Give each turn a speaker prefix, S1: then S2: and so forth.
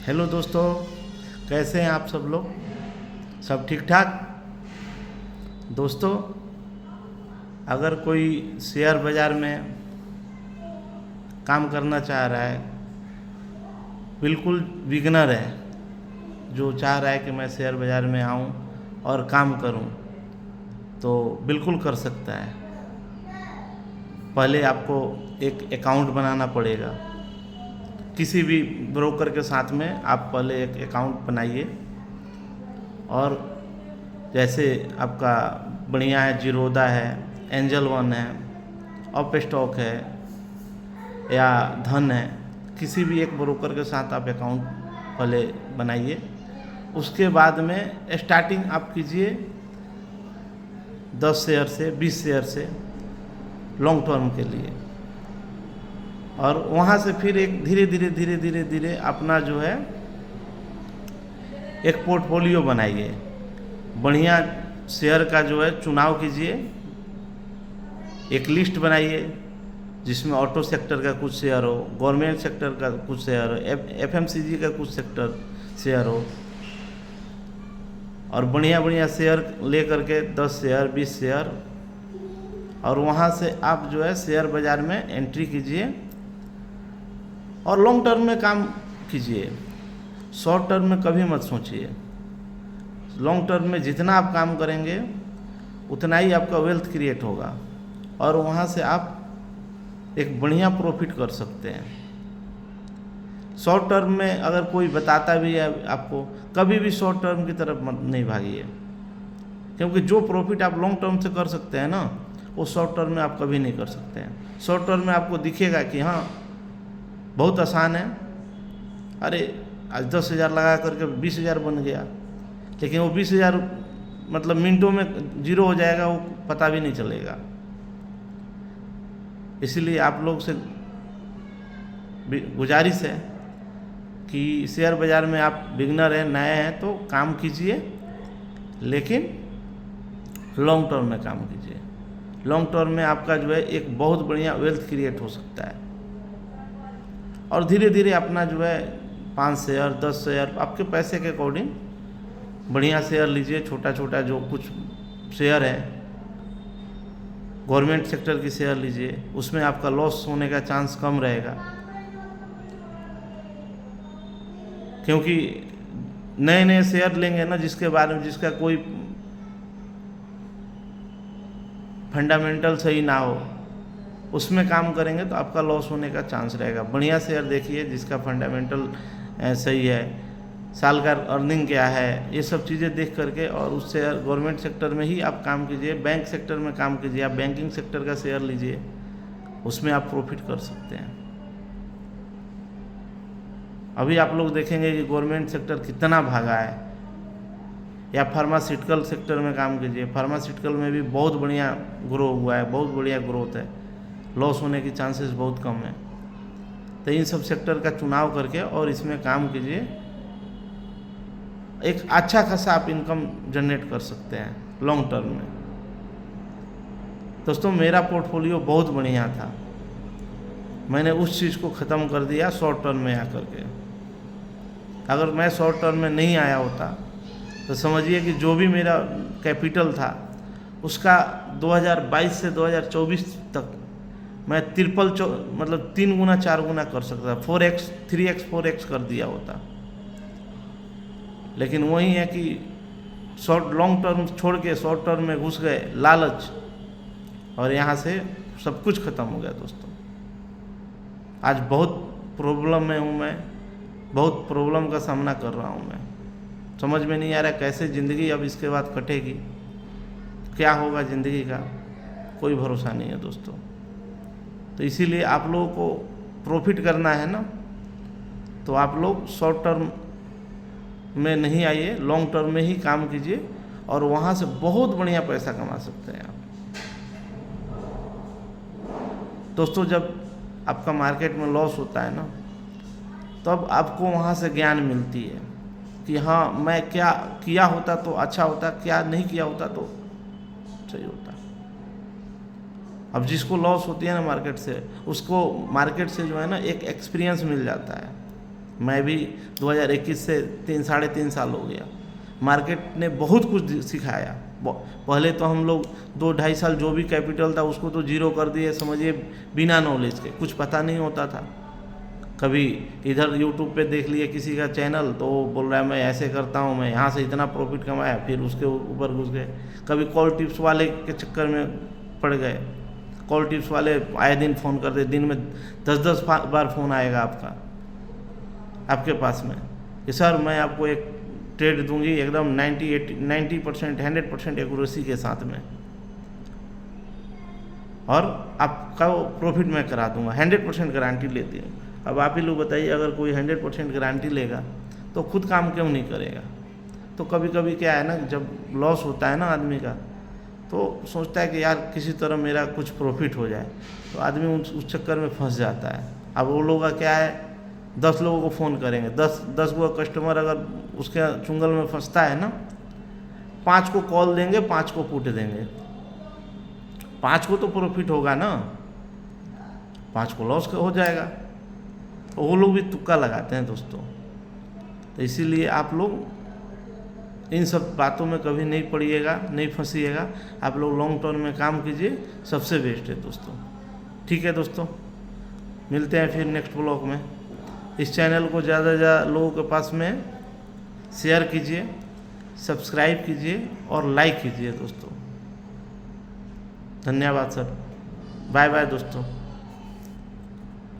S1: Hello दोस्तों, कैसे हैं आप सब लोग? सब ठीक ठाक? दोस्तों, अगर कोई शेयर बाज़ार में काम करना चाह रहा है, बिल्कुल बिगनर है, जो चाह रहा है कि मैं शेयर बाज़ार में आऊं और काम करूं, तो बिल्कुल कर सकता है। पहले आपको एक अकाउंट बनाना पड़ेगा। किसी भी ब्रोकर के साथ में आप पहले एक अकाउंट बनाइए, और जैसे आपका बढ़िया है, जीरोदा है, एंजल वन है, अप स्टॉक है या धन है, किसी भी एक ब्रोकर के साथ आप अकाउंट पहले बनाइए। उसके बाद में स्टार्टिंग आप कीजिए 10 शेयर से, 20 शेयर से, लॉन्ग टर्म के लिए, और वहाँ से फिर एक धीरे धीरे अपना जो है एक पोर्टफोलियो बनाइए। बढ़िया शेयर का जो है चुनाव कीजिए, एक लिस्ट बनाइए जिसमें ऑटो सेक्टर का कुछ शेयर हो, गवर्नमेंट सेक्टर का कुछ शेयर हो, एफएमसीजी का कुछ सेक्टर शेयर हो, और बढ़िया बढ़िया शेयर ले करके 10 शेयर, 20 शेयर, और वहाँ से आप जो है शेयर बाज़ार में एंट्री कीजिए और लॉन्ग टर्म में काम कीजिए। शॉर्ट टर्म में कभी मत सोचिए। लॉन्ग टर्म में जितना आप काम करेंगे उतना ही आपका वेल्थ क्रिएट होगा, और वहाँ से आप एक बढ़िया प्रॉफिट कर सकते हैं। शॉर्ट टर्म में अगर कोई बताता भी है आपको, कभी भी शॉर्ट टर्म की तरफ मत नहीं भागिए, क्योंकि जो प्रॉफिट आप लॉन्ग टर्म से कर सकते हैं ना, वो शॉर्ट टर्म में आप कभी नहीं कर सकते हैं। शॉर्ट टर्म में आपको दिखेगा कि हाँ बहुत आसान है, अरे आज 10,000 लगा करके 20,000 बन गया, लेकिन वो 20,000 मतलब मिनटों में जीरो हो जाएगा, वो पता भी नहीं चलेगा। इसीलिए आप लोग से गुजारिश है कि शेयर बाज़ार में आप बिगनर हैं, नए हैं, तो काम कीजिए, लेकिन लॉन्ग टर्म में काम कीजिए। लॉन्ग टर्म में आपका जो है एक बहुत बढ़िया वेल्थ क्रिएट हो सकता है, और धीरे धीरे अपना जो है 5 शेयर, 10 शेयर, आपके पैसे के अकॉर्डिंग बढ़िया शेयर लीजिए। छोटा छोटा जो कुछ शेयर है, गवर्नमेंट सेक्टर की शेयर लीजिए, उसमें आपका लॉस होने का चांस कम रहेगा, क्योंकि नए नए शेयर लेंगे ना जिसके बारे में, जिसका कोई फंडामेंटल सही ना हो, उसमें काम करेंगे तो आपका लॉस होने का चांस रहेगा। बढ़िया शेयर देखिए जिसका फंडामेंटल सही है, साल का अर्निंग क्या है, ये सब चीज़ें देख करके, और उस शेयर गवर्नमेंट सेक्टर में ही आप काम कीजिए, बैंक सेक्टर में काम कीजिए, आप बैंकिंग सेक्टर का शेयर लीजिए, उसमें आप प्रॉफिट कर सकते हैं। अभी आप लोग देखेंगे कि गवर्नमेंट सेक्टर कितना भागा है, या फार्मास्यूटिकल सेक्टर में काम कीजिए, फार्मास्यूटिकल में भी बहुत बढ़िया ग्रो हुआ है, बहुत बढ़िया ग्रोथ है, लॉस होने की चांसेस बहुत कम है। तो इन सब सेक्टर का चुनाव करके और इसमें काम कीजिए, एक अच्छा खासा आप इनकम जनरेट कर सकते हैं लॉन्ग टर्म में। दोस्तों, मेरा पोर्टफोलियो बहुत बढ़िया था, मैंने उस चीज़ को ख़त्म कर दिया शॉर्ट टर्म में आकर के। अगर मैं शॉर्ट टर्म में नहीं आया होता तो समझिए कि जो भी मेरा कैपिटल था उसका 2022 से 2024 तक मैं मतलब 3 गुना 4 गुना कर सकता था, 4x 3x 4x कर दिया होता। लेकिन वही है कि लॉन्ग टर्म छोड़ के शॉर्ट टर्म में घुस गए, लालच, और यहाँ से सब कुछ ख़त्म हो गया। दोस्तों, आज बहुत प्रॉब्लम में हूँ मैं, बहुत प्रॉब्लम का सामना कर रहा हूँ मैं। समझ में नहीं आ रहा कैसे ज़िंदगी अब इसके बाद कटेगी, क्या होगा ज़िंदगी का, कोई भरोसा नहीं है दोस्तों। तो इसीलिए आप लोगों को प्रॉफिट करना है ना, तो आप लोग शॉर्ट टर्म में नहीं आइए, लॉन्ग टर्म में ही काम कीजिए, और वहाँ से बहुत बढ़िया पैसा कमा सकते हैं आप। दोस्तों, जब आपका मार्केट में लॉस होता है ना, तब आपको वहाँ से ज्ञान मिलती है कि हाँ मैं क्या किया होता तो अच्छा होता, क्या नहीं किया होता तो सही होता। अब जिसको लॉस होती है ना मार्केट से, उसको मार्केट से जो है ना एक एक्सपीरियंस मिल जाता है, मैं भी 2021 से 3-3.5 साल हो गया। मार्केट ने बहुत कुछ सिखाया। पहले तो हम लोग 2-2.5 साल जो भी कैपिटल था उसको तो जीरो कर दिए, समझिए बिना नॉलेज के, कुछ पता नहीं होता था। कभी इधर यूट्यूब पे देख लिए किसी का चैनल तो वो बोल रहा है मैं ऐसे करता हूँ, मैं यहाँ से इतना प्रॉफिट कमाया, फिर उसके ऊपर घुस गए। कभी कॉल टिप्स वाले के चक्कर में पड़ गए। कॉल टिप्स वाले आए दिन फ़ोन करते, दिन में 10-10 बार फ़ोन आएगा आपके पास में कि सर मैं आपको एक ट्रेड दूंगी एकदम 90% 100% एक्यूरेसी के साथ में, और आपका वो प्रॉफिट मैं करा दूंगा, 100% गारंटी लेती हूँ। अब आप ही लोग बताइए, अगर कोई 100% गारंटी लेगा तो खुद काम क्यों नहीं करेगा? तो कभी कभी क्या है ना, जब लॉस होता है ना आदमी का, तो सोचता है कि यार किसी तरह मेरा कुछ प्रॉफिट हो जाए, तो आदमी उस चक्कर में फंस जाता है। अब वो लोग का क्या है, 10 लोगों को फ़ोन करेंगे, 10 गो कस्टमर अगर उसके चुंगल में फंसता है ना, 5 को कॉल देंगे, 5 को पुट देंगे, 5 को तो प्रॉफिट होगा ना, 5 को लॉस हो जाएगा। तो वो लोग भी तुक्का लगाते हैं दोस्तों। तो इसीलिए आप लोग इन सब बातों में कभी नहीं पड़िएगा, नहीं फंसिएगा। आप लोग लॉन्ग टर्म में काम कीजिए, सबसे बेस्ट है दोस्तों। ठीक है दोस्तों, मिलते हैं फिर नेक्स्ट ब्लॉग में। इस चैनल को ज़्यादा से ज़्यादा लोगों के पास में शेयर कीजिए, सब्सक्राइब कीजिए और लाइक कीजिए दोस्तों। धन्यवाद सर, बाय बाय दोस्तों।